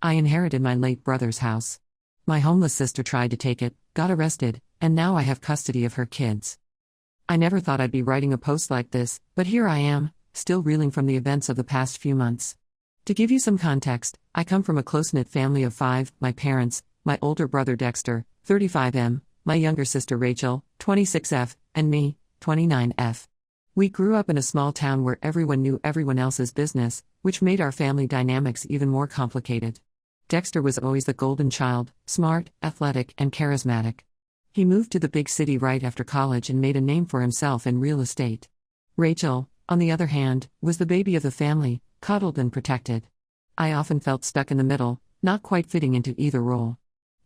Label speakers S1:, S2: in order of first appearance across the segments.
S1: I inherited my late brother's house. My homeless sister tried to take it, got arrested, and now I have custody of her kids. I never thought I'd be writing a post like this, but here I am, still reeling from the events of the past few months. To give you some context, I come from a close-knit family of 5, my parents, my older brother Dexter, 35M, my younger sister Rachel, 26F, and me, 29F. We grew up in a small town where everyone knew everyone else's business, which made our family dynamics even more complicated. Dexter was always the golden child, smart, athletic, and charismatic. He moved to the big city right after college and made a name for himself in real estate. Rachel, on the other hand, was the baby of the family, cuddled and protected. I often felt stuck in the middle, not quite fitting into either role.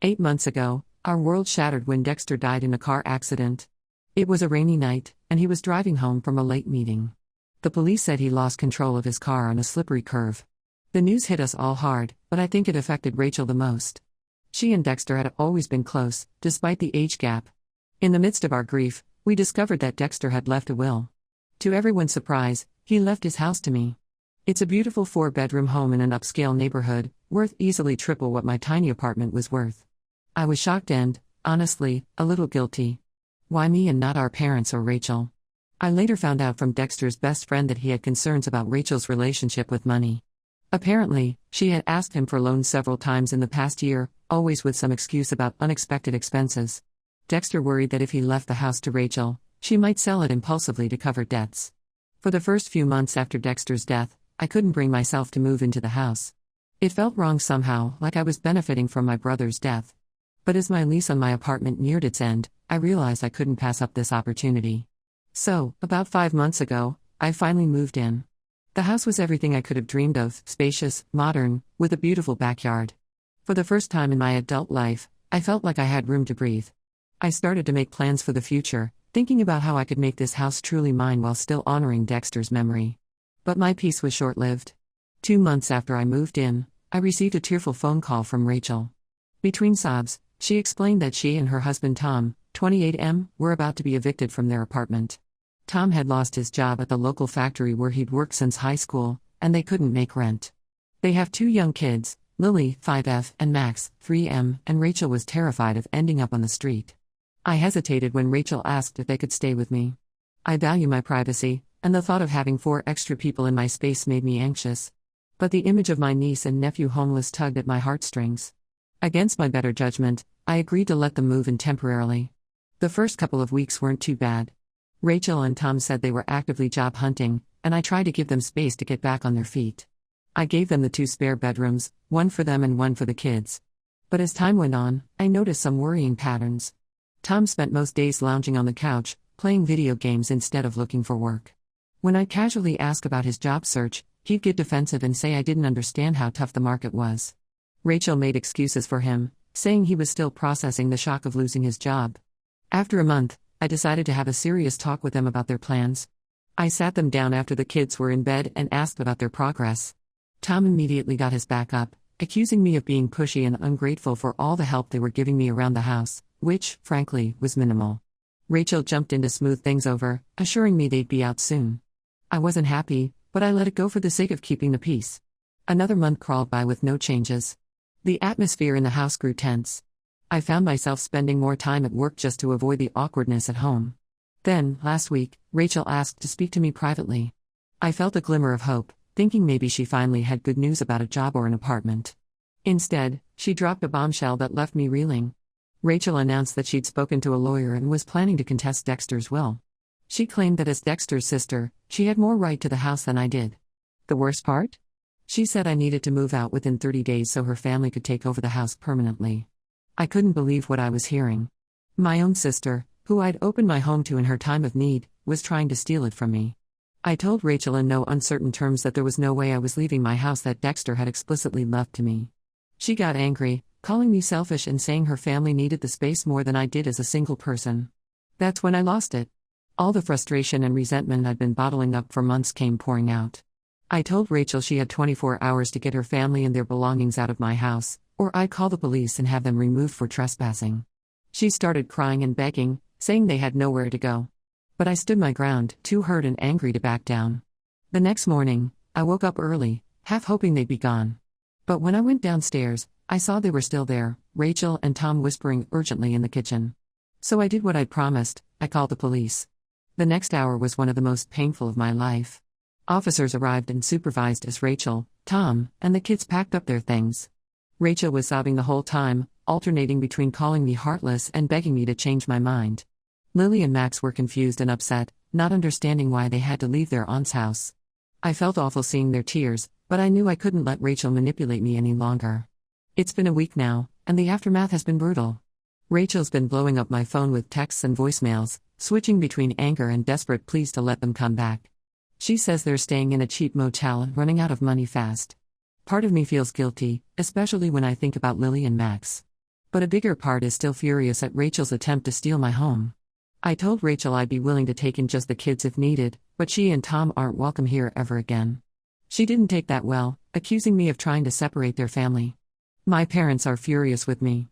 S1: 8 months ago, our world shattered when Dexter died in a car accident. It was a rainy night, and he was driving home from a late meeting. The police said he lost control of his car on a slippery curve. The news hit us all hard, but I think it affected Rachel the most. She and Dexter had always been close, despite the age gap. In the midst of our grief, we discovered that Dexter had left a will. To everyone's surprise, he left his house to me. It's a beautiful 4-bedroom home in an upscale neighborhood, worth easily triple what my tiny apartment was worth. I was shocked and, honestly, a little guilty. Why me and not our parents or Rachel? I later found out from Dexter's best friend that he had concerns about Rachel's relationship with money. Apparently, she had asked him for loans several times in the past year, always with some excuse about unexpected expenses. Dexter worried that if he left the house to Rachel, she might sell it impulsively to cover debts. For the first few months after Dexter's death, I couldn't bring myself to move into the house. It felt wrong somehow, like I was benefiting from my brother's death. But as my lease on my apartment neared its end, I realized I couldn't pass up this opportunity. So, about 5 months ago, I finally moved in. The house was everything I could have dreamed of, spacious, modern, with a beautiful backyard. For the first time in my adult life, I felt like I had room to breathe. I started to make plans for the future, thinking about how I could make this house truly mine while still honoring Dexter's memory. But my peace was short-lived. 2 months after I moved in, I received a tearful phone call from Rachel. Between sobs, she explained that she and her husband Tom, 28M, were about to be evicted from their apartment. Tom had lost his job at the local factory where he'd worked since high school, and they couldn't make rent. They have 2 young kids, Lily, 5F, and Max, 3M, and Rachel was terrified of ending up on the street. I hesitated when Rachel asked if they could stay with me. I value my privacy, and the thought of having 4 extra people in my space made me anxious. But the image of my niece and nephew homeless tugged at my heartstrings. Against my better judgment, I agreed to let them move in temporarily. The first couple of weeks weren't too bad. Rachel and Tom said they were actively job hunting, and I tried to give them space to get back on their feet. I gave them the 2 spare bedrooms, one for them and one for the kids. But as time went on, I noticed some worrying patterns. Tom spent most days lounging on the couch, playing video games instead of looking for work. When I casually asked about his job search, he'd get defensive and say I didn't understand how tough the market was. Rachel made excuses for him, saying he was still processing the shock of losing his job. After a month, I decided to have a serious talk with them about their plans. I sat them down after the kids were in bed and asked about their progress. Tom immediately got his back up, accusing me of being pushy and ungrateful for all the help they were giving me around the house, which, frankly, was minimal. Rachel jumped in to smooth things over, assuring me they'd be out soon. I wasn't happy, but I let it go for the sake of keeping the peace. Another month crawled by with no changes. The atmosphere in the house grew tense. I found myself spending more time at work just to avoid the awkwardness at home. Then, last week, Rachel asked to speak to me privately. I felt a glimmer of hope, thinking maybe she finally had good news about a job or an apartment. Instead, she dropped a bombshell that left me reeling. Rachel announced that she'd spoken to a lawyer and was planning to contest Dexter's will. She claimed that as Dexter's sister, she had more right to the house than I did. The worst part? She said I needed to move out within 30 days so her family could take over the house permanently. I couldn't believe what I was hearing. My own sister, who I'd opened my home to in her time of need, was trying to steal it from me. I told Rachel in no uncertain terms that there was no way I was leaving my house that Dexter had explicitly left to me. She got angry, calling me selfish and saying her family needed the space more than I did as a single person. That's when I lost it. All the frustration and resentment I'd been bottling up for months came pouring out. I told Rachel she had 24 hours to get her family and their belongings out of my house, or I'd call the police and have them removed for trespassing. She started crying and begging, saying they had nowhere to go. But I stood my ground, too hurt and angry to back down. The next morning, I woke up early, half hoping they'd be gone. But when I went downstairs, I saw they were still there, Rachel and Tom whispering urgently in the kitchen. So I did what I'd promised, I called the police. The next hour was one of the most painful of my life. Officers arrived and supervised as Rachel, Tom, and the kids packed up their things. Rachel was sobbing the whole time, alternating between calling me heartless and begging me to change my mind. Lily and Max were confused and upset, not understanding why they had to leave their aunt's house. I felt awful seeing their tears, but I knew I couldn't let Rachel manipulate me any longer. It's been a week now, and the aftermath has been brutal. Rachel's been blowing up my phone with texts and voicemails, switching between anger and desperate pleas to let them come back. She says they're staying in a cheap motel and running out of money fast. Part of me feels guilty, especially when I think about Lily and Max. But a bigger part is still furious at Rachel's attempt to steal my home. I told Rachel I'd be willing to take in just the kids if needed, but she and Tom aren't welcome here ever again. She didn't take that well, accusing me of trying to separate their family. My parents are furious with me.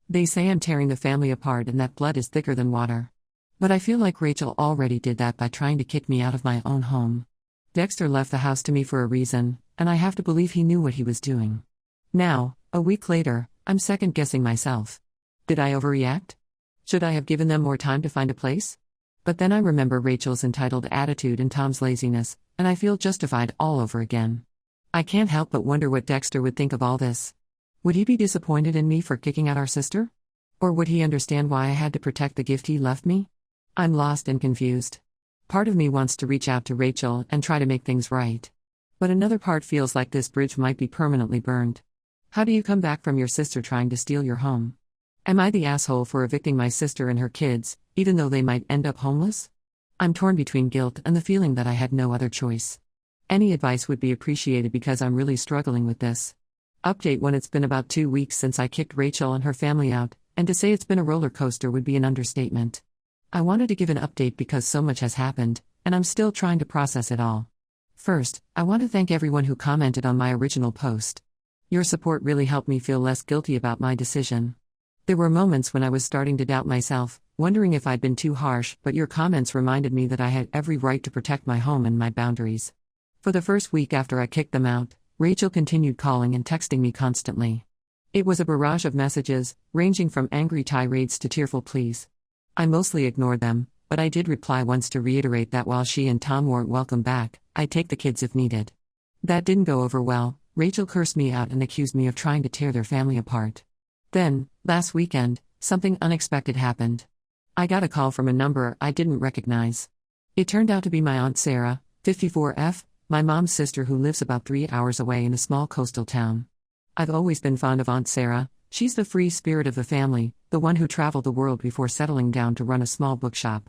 S1: They say I'm tearing the family apart and that blood is thicker than water. But I feel like Rachel already did that by trying to kick me out of my own home. Dexter left the house to me for a reason, and I have to believe he knew what he was doing. Now, a week later, I'm second-guessing myself. Did I overreact? Should I have given them more time to find a place? But then I remember Rachel's entitled attitude and Tom's laziness, and I feel justified all over again. I can't help but wonder what Dexter would think of all this. Would he be disappointed in me for kicking out our sister? Or would he understand why I had to protect the gift he left me? I'm lost and confused. Part of me wants to reach out to Rachel and try to make things right. But another part feels like this bridge might be permanently burned. How do you come back from your sister trying to steal your home? Am I the asshole for evicting my sister and her kids, even though they might end up homeless? I'm torn between guilt and the feeling that I had no other choice. Any advice would be appreciated because I'm really struggling with this. Update: when it's been about 2 weeks since I kicked Rachel and her family out, and to say it's been a roller coaster would be an understatement. I wanted to give an update because so much has happened, and I'm still trying to process it all. First, I want to thank everyone who commented on my original post. Your support really helped me feel less guilty about my decision. There were moments when I was starting to doubt myself, wondering if I'd been too harsh, but your comments reminded me that I had every right to protect my home and my boundaries. For the first week after I kicked them out, Rachel continued calling and texting me constantly. It was a barrage of messages, ranging from angry tirades to tearful pleas. I mostly ignored them, but I did reply once to reiterate that while she and Tom weren't welcome back, I'd take the kids if needed. That didn't go over well. Rachel cursed me out and accused me of trying to tear their family apart. Then, last weekend, something unexpected happened. I got a call from a number I didn't recognize. It turned out to be my Aunt Sarah, 54F, my mom's sister who lives about 3 hours away in a small coastal town. I've always been fond of Aunt Sarah. She's the free spirit of the family, the one who traveled the world before settling down to run a small bookshop.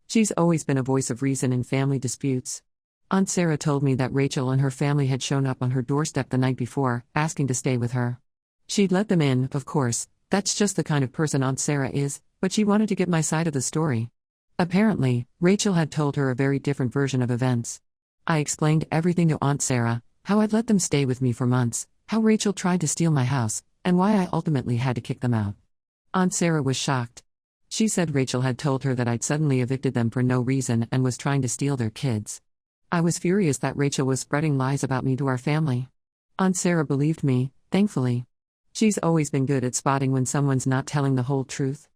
S1: She's always been a voice of reason in family disputes. Aunt Sarah told me that Rachel and her family had shown up on her doorstep the night before, asking to stay with her. She'd let them in, of course. That's just the kind of person Aunt Sarah is, but she wanted to get my side of the story. Apparently, Rachel had told her a very different version of events. I explained everything to Aunt Sarah, how I'd let them stay with me for months, how Rachel tried to steal my house, and why I ultimately had to kick them out. Aunt Sarah was shocked. She said Rachel had told her that I'd suddenly evicted them for no reason and was trying to steal their kids. I was furious that Rachel was spreading lies about me to our family. Aunt Sarah believed me, thankfully. She's always been good at spotting when someone's not telling the whole truth.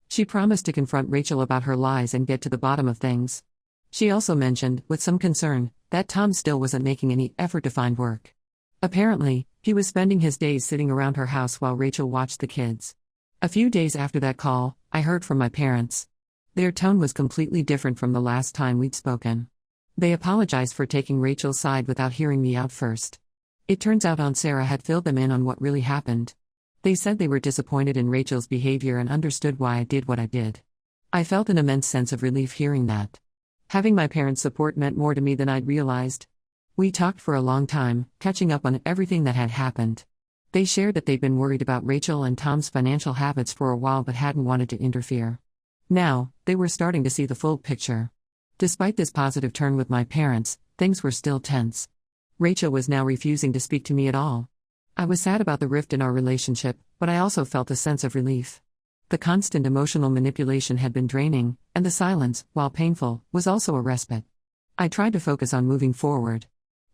S1: She promised to confront Rachel about her lies and get to the bottom of things. She also mentioned, with some concern, that Tom still wasn't making any effort to find work. Apparently, he was spending his days sitting around her house while Rachel watched the kids. A few days after that call, I heard from my parents. Their tone was completely different from the last time we'd spoken. They apologized for taking Rachel's side without hearing me out first. It turns out Aunt Sarah had filled them in on what really happened. They said they were disappointed in Rachel's behavior and understood why I did what I did. I felt an immense sense of relief hearing that. Having my parents' support meant more to me than I'd realized. We talked for a long time, catching up on everything that had happened. They shared that they'd been worried about Rachel and Tom's financial habits for a while but hadn't wanted to interfere. Now, they were starting to see the full picture. Despite this positive turn with my parents, things were still tense. Rachel was now refusing to speak to me at all. I was sad about the rift in our relationship, but I also felt a sense of relief. The constant emotional manipulation had been draining, and the silence, while painful, was also a respite. I tried to focus on moving forward.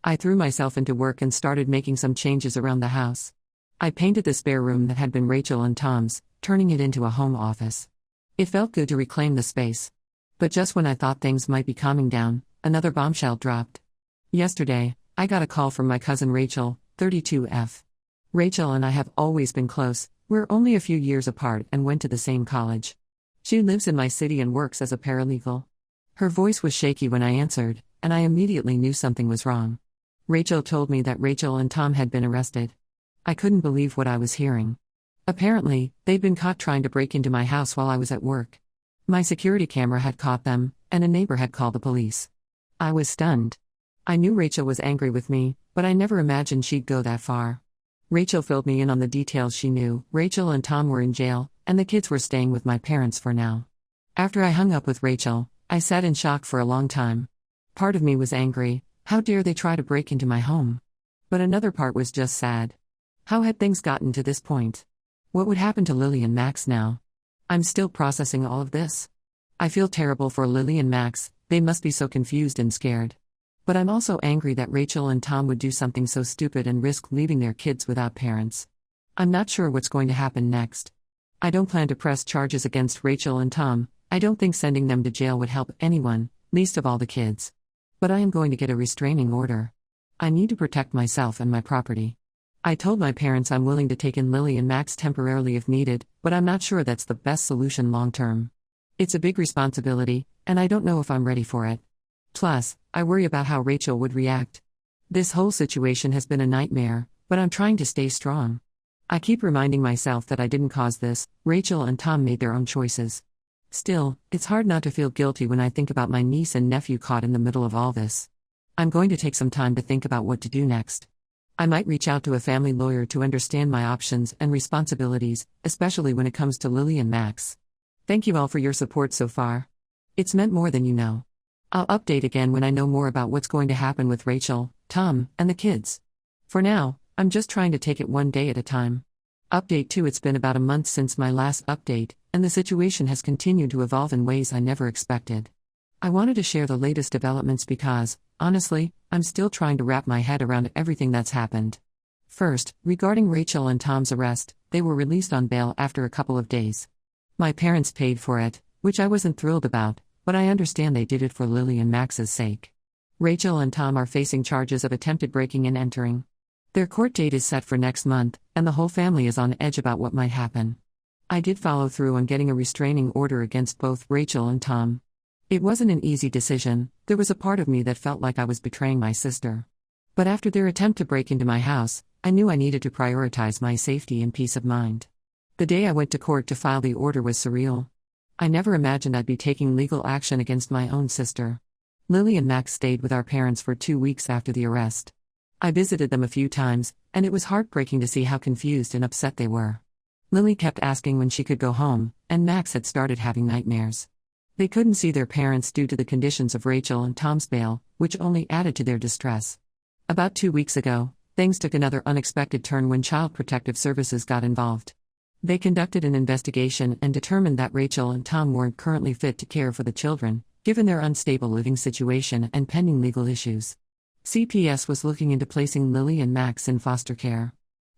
S1: I threw myself into work and started making some changes around the house. I painted the spare room that had been Rachel and Tom's, turning it into a home office. It felt good to reclaim the space. But just when I thought things might be calming down, another bombshell dropped. Yesterday, I got a call from my cousin Rachel, 32F. Rachel and I have always been close, we're only a few years apart and went to the same college. She lives in my city and works as a paralegal. Her voice was shaky when I answered, and I immediately knew something was wrong. Rachel told me that Rachel and Tom had been arrested. I couldn't believe what I was hearing. Apparently, they'd been caught trying to break into my house while I was at work. My security camera had caught them, and a neighbor had called the police. I was stunned. I knew Rachel was angry with me, but I never imagined she'd go that far. Rachel filled me in on the details she knew. Rachel and Tom were in jail, and the kids were staying with my parents for now. After I hung up with Rachel, I sat in shock for a long time. Part of me was angry. How dare they try to break into my home? But another part was just sad. How had things gotten to this point? What would happen to Lily and Max now? I'm still processing all of this. I feel terrible for Lily and Max, they must be so confused and scared. But I'm also angry that Rachel and Tom would do something so stupid and risk leaving their kids without parents. I'm not sure what's going to happen next. I don't plan to press charges against Rachel and Tom. I don't think sending them to jail would help anyone, least of all the kids. But I am going to get a restraining order. I need to protect myself and my property. I told my parents I'm willing to take in Lily and Max temporarily if needed, but I'm not sure that's the best solution long term. It's a big responsibility, and I don't know if I'm ready for it. Plus, I worry about how Rachel would react. This whole situation has been a nightmare, but I'm trying to stay strong. I keep reminding myself that I didn't cause this. Rachel and Tom made their own choices. Still, it's hard not to feel guilty when I think about my niece and nephew caught in the middle of all this. I'm going to take some time to think about what to do next. I might reach out to a family lawyer to understand my options and responsibilities, especially when it comes to Lily and Max. Thank you all for your support so far. It's meant more than you know. I'll update again when I know more about what's going to happen with Rachel, Tom, and the kids. For now, I'm just trying to take it one day at a time. Update 2. It's been about a month since my last update, and the situation has continued to evolve in ways I never expected. I wanted to share the latest developments because, honestly, I'm still trying to wrap my head around everything that's happened. First, regarding Rachel and Tom's arrest, they were released on bail after a couple of days. My parents paid for it, which I wasn't thrilled about, but I understand they did it for Lily and Max's sake. Rachel and Tom are facing charges of attempted breaking and entering. Their court date is set for next month, and the whole family is on edge about what might happen. I did follow through on getting a restraining order against both Rachel and Tom. It wasn't an easy decision. There was a part of me that felt like I was betraying my sister. But after their attempt to break into my house, I knew I needed to prioritize my safety and peace of mind. The day I went to court to file the order was surreal. I never imagined I'd be taking legal action against my own sister. Lily and Max stayed with our parents for 2 weeks after the arrest. I visited them a few times, and it was heartbreaking to see how confused and upset they were. Lily kept asking when she could go home, and Max had started having nightmares. They couldn't see their parents due to the conditions of Rachel and Tom's bail, which only added to their distress. About 2 weeks ago, things took another unexpected turn when Child Protective Services got involved. They conducted an investigation and determined that Rachel and Tom weren't currently fit to care for the children, given their unstable living situation and pending legal issues. CPS was looking into placing Lily and Max in foster care.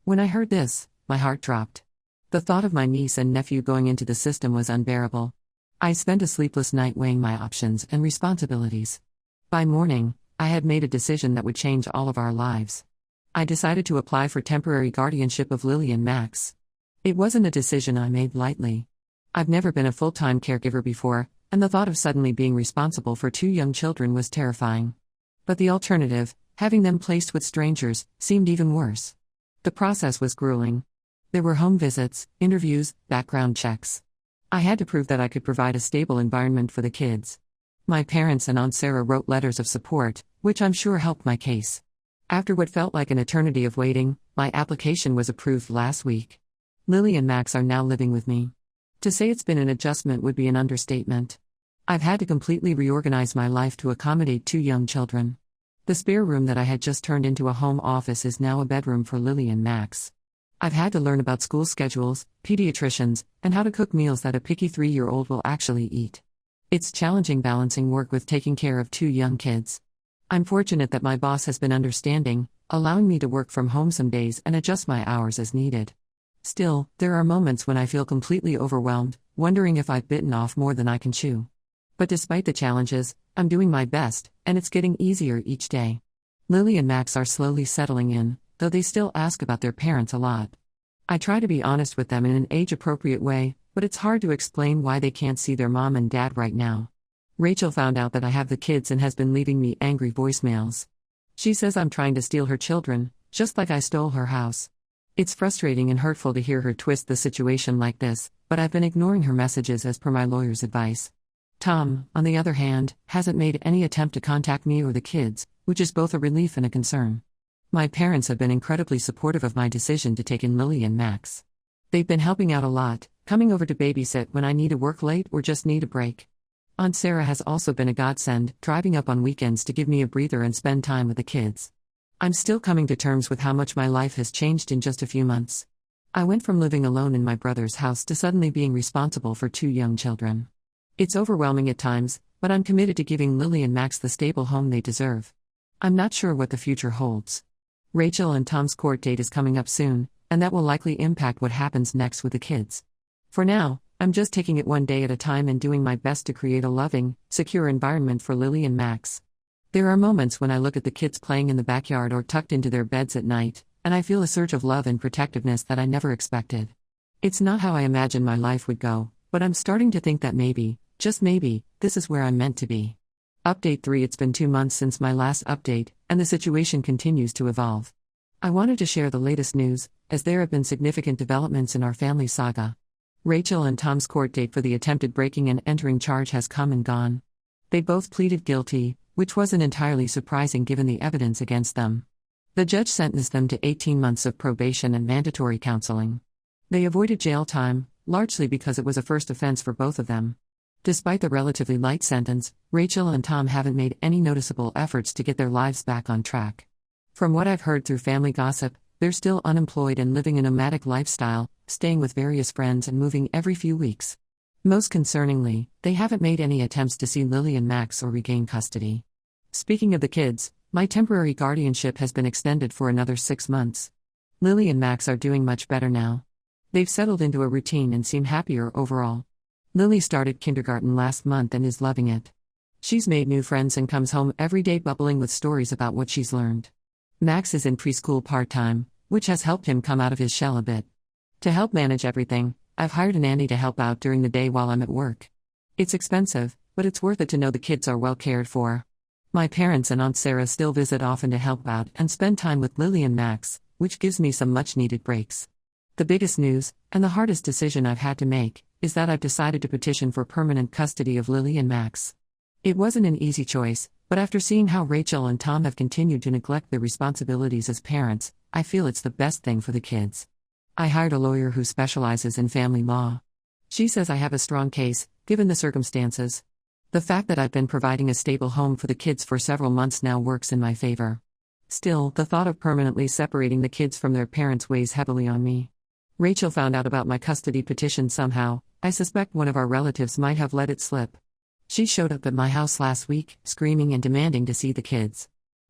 S1: When I heard this, my heart dropped. The thought of my niece and nephew going into the system was unbearable. I spent a sleepless night weighing my options and responsibilities. By morning, I had made a decision that would change all of our lives. I decided to apply for temporary guardianship of Lily and Max. It wasn't a decision I made lightly. I've never been a full-time caregiver before, and the thought of suddenly being responsible for 2 young children was terrifying. But the alternative, having them placed with strangers, seemed even worse. The process was grueling. There were home visits, interviews, background checks. I had to prove that I could provide a stable environment for the kids. My parents and Aunt Sarah wrote letters of support, which I'm sure helped my case. After what felt like an eternity of waiting, my application was approved last week. Lily and Max are now living with me. To say it's been an adjustment would be an understatement. I've had to completely reorganize my life to accommodate 2 young children. The spare room that I had just turned into a home office is now a bedroom for Lily and Max. I've had to learn about school schedules, pediatricians, and how to cook meals that a picky 3-year-old will actually eat. It's challenging balancing work with taking care of 2 young kids. I'm fortunate that my boss has been understanding, allowing me to work from home some days and adjust my hours as needed. Still, there are moments when I feel completely overwhelmed, wondering if I've bitten off more than I can chew. But despite the challenges, I'm doing my best, and it's getting easier each day. Lily and Max are slowly settling in, though they still ask about their parents a lot. I try to be honest with them in an age-appropriate way, but it's hard to explain why they can't see their mom and dad right now. Rachel found out that I have the kids and has been leaving me angry voicemails. She says I'm trying to steal her children, just like I stole her house. It's frustrating and hurtful to hear her twist the situation like this, but I've been ignoring her messages as per my lawyer's advice. Tom, on the other hand, hasn't made any attempt to contact me or the kids, which is both a relief and a concern. My parents have been incredibly supportive of my decision to take in Lily and Max. They've been helping out a lot, coming over to babysit when I need to work late or just need a break. Aunt Sarah has also been a godsend, driving up on weekends to give me a breather and spend time with the kids. I'm still coming to terms with how much my life has changed in just a few months. I went from living alone in my brother's house to suddenly being responsible for 2 young children. It's overwhelming at times, but I'm committed to giving Lily and Max the stable home they deserve. I'm not sure what the future holds. Rachel and Tom's court date is coming up soon, and that will likely impact what happens next with the kids. For now, I'm just taking it one day at a time and doing my best to create a loving, secure environment for Lily and Max. There are moments when I look at the kids playing in the backyard or tucked into their beds at night, and I feel a surge of love and protectiveness that I never expected. It's not how I imagined my life would go, but I'm starting to think that maybe, just maybe, this is where I'm meant to be. Update 3. It's been 2 months since my last update, and the situation continues to evolve. I wanted to share the latest news, as there have been significant developments in our family saga. Rachel and Tom's court date for the attempted breaking and entering charge has come and gone. They both pleaded guilty, which wasn't entirely surprising given the evidence against them. The judge sentenced them to 18 months of probation and mandatory counseling. They avoided jail time, largely because it was a first offense for both of them. Despite the relatively light sentence, Rachel and Tom haven't made any noticeable efforts to get their lives back on track. From what I've heard through family gossip, they're still unemployed and living a nomadic lifestyle, staying with various friends and moving every few weeks. Most concerningly, they haven't made any attempts to see Lily and Max or regain custody. Speaking of the kids, my temporary guardianship has been extended for another 6 months. Lily and Max are doing much better now. They've settled into a routine and seem happier overall. Lily started kindergarten last month and is loving it. She's made new friends and comes home every day bubbling with stories about what she's learned. Max is in preschool part-time, which has helped him come out of his shell a bit. To help manage everything, I've hired a nanny to help out during the day while I'm at work. It's expensive, but it's worth it to know the kids are well cared for. My parents and Aunt Sarah still visit often to help out and spend time with Lily and Max, which gives me some much-needed breaks. The biggest news, and the hardest decision I've had to make, is that I've decided to petition for permanent custody of Lily and Max. It wasn't an easy choice, but after seeing how Rachel and Tom have continued to neglect their responsibilities as parents, I feel it's the best thing for the kids. I hired a lawyer who specializes in family law. She says I have a strong case, given the circumstances. The fact that I've been providing a stable home for the kids for several months now works in my favor. Still, the thought of permanently separating the kids from their parents weighs heavily on me. Rachel found out about my custody petition somehow. I suspect one of our relatives might have let it slip. She showed up at my house last week, screaming and demanding to see the kids.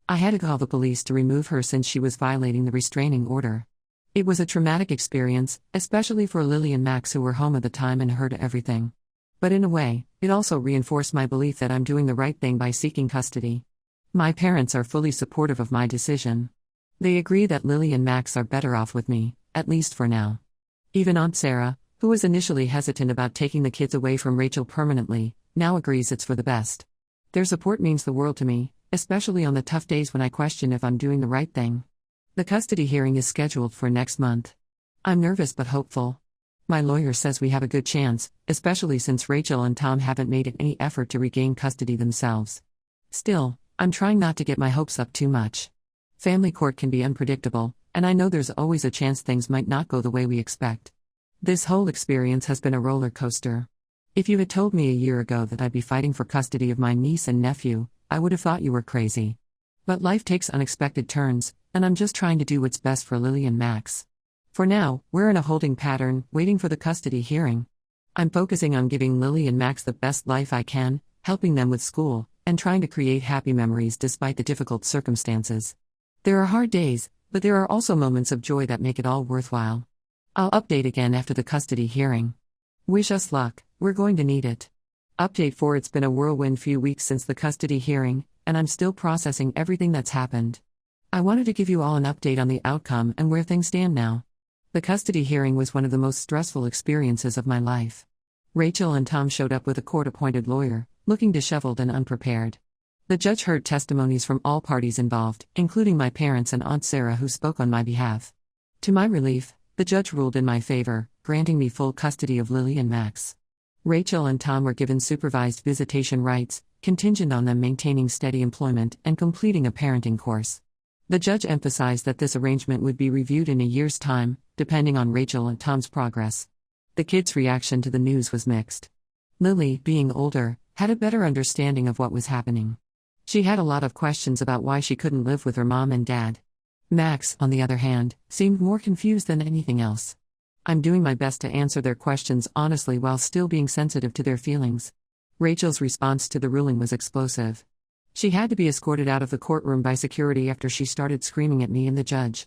S1: I had to call the police to remove her since she was violating the restraining order. It was a traumatic experience, especially for Lily and Max who were home at the time and heard everything. But in a way, it also reinforced my belief that I'm doing the right thing by seeking custody. My parents are fully supportive of my decision. They agree that Lily and Max are better off with me, at least for now. Even Aunt Sarah, who was initially hesitant about taking the kids away from Rachel permanently, now agrees it's for the best. Their support means the world to me, especially on the tough days when I question if I'm doing the right thing. The custody hearing is scheduled for next month. I'm nervous but hopeful. My lawyer says we have a good chance, especially since Rachel and Tom haven't made any effort to regain custody themselves. Still, I'm trying not to get my hopes up too much. Family court can be unpredictable, and I know there's always a chance things might not go the way we expect. This whole experience has been a roller coaster. If you had told me a year ago that I'd be fighting for custody of my niece and nephew, I would have thought you were crazy. But life takes unexpected turns, and I'm just trying to do what's best for Lily and Max. For now, we're in a holding pattern, waiting for the custody hearing. I'm focusing on giving Lily and Max the best life I can, helping them with school, and trying to create happy memories despite the difficult circumstances. There are hard days, but there are also moments of joy that make it all worthwhile. I'll update again after the custody hearing. Wish us luck, we're going to need it. Update 4. It's been a whirlwind few weeks since the custody hearing, and I'm still processing everything that's happened. I wanted to give you all an update on the outcome and where things stand now. The custody hearing was one of the most stressful experiences of my life. Rachel and Tom showed up with a court-appointed lawyer, looking disheveled and unprepared. The judge heard testimonies from all parties involved, including my parents and Aunt Sarah, who spoke on my behalf. To my relief, the judge ruled in my favor, granting me full custody of Lily and Max. Rachel and Tom were given supervised visitation rights, contingent on them maintaining steady employment and completing a parenting course. The judge emphasized that this arrangement would be reviewed in a year's time, depending on Rachel and Tom's progress. The kids' reaction to the news was mixed. Lily, being older, had a better understanding of what was happening. She had a lot of questions about why she couldn't live with her mom and dad. Max, on the other hand, seemed more confused than anything else. I'm doing my best to answer their questions honestly while still being sensitive to their feelings. Rachel's response to the ruling was explosive. She had to be escorted out of the courtroom by security after she started screaming at me and the judge.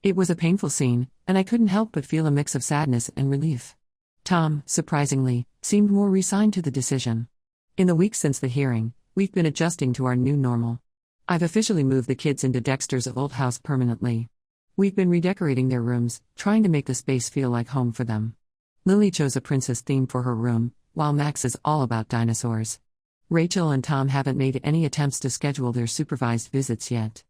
S1: It was a painful scene, and I couldn't help but feel a mix of sadness and relief. Tom, surprisingly, seemed more resigned to the decision. In the weeks since the hearing, we've been adjusting to our new normal. I've officially moved the kids into Dexter's old house permanently. We've been redecorating their rooms, trying to make the space feel like home for them. Lily chose a princess theme for her room, while Max is all about dinosaurs. Rachel and Tom haven't made any attempts to schedule their supervised visits yet.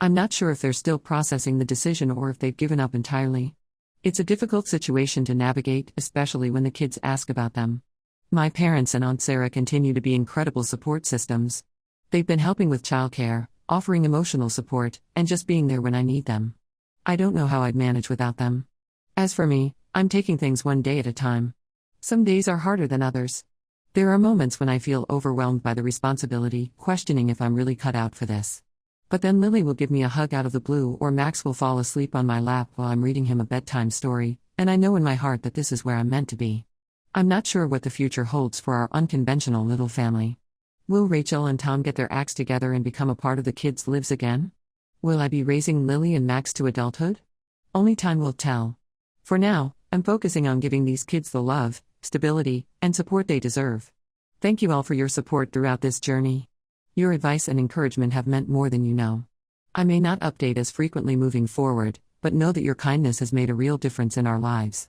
S1: I'm not sure if they're still processing the decision or if they've given up entirely. It's a difficult situation to navigate, especially when the kids ask about them. My parents and Aunt Sarah continue to be incredible support systems. They've been helping with childcare, offering emotional support, and just being there when I need them. I don't know how I'd manage without them. As for me, I'm taking things one day at a time. Some days are harder than others. There are moments when I feel overwhelmed by the responsibility, questioning if I'm really cut out for this. But then Lily will give me a hug out of the blue, or Max will fall asleep on my lap while I'm reading him a bedtime story, and I know in my heart that this is where I'm meant to be. I'm not sure what the future holds for our unconventional little family. Will Rachel and Tom get their acts together and become a part of the kids' lives again? Will I be raising Lily and Max to adulthood? Only time will tell. For now, I'm focusing on giving these kids the love, stability, and support they deserve. Thank you all for your support throughout this journey. Your advice and encouragement have meant more than you know. I may not update as frequently moving forward, but know that your kindness has made a real difference in our lives.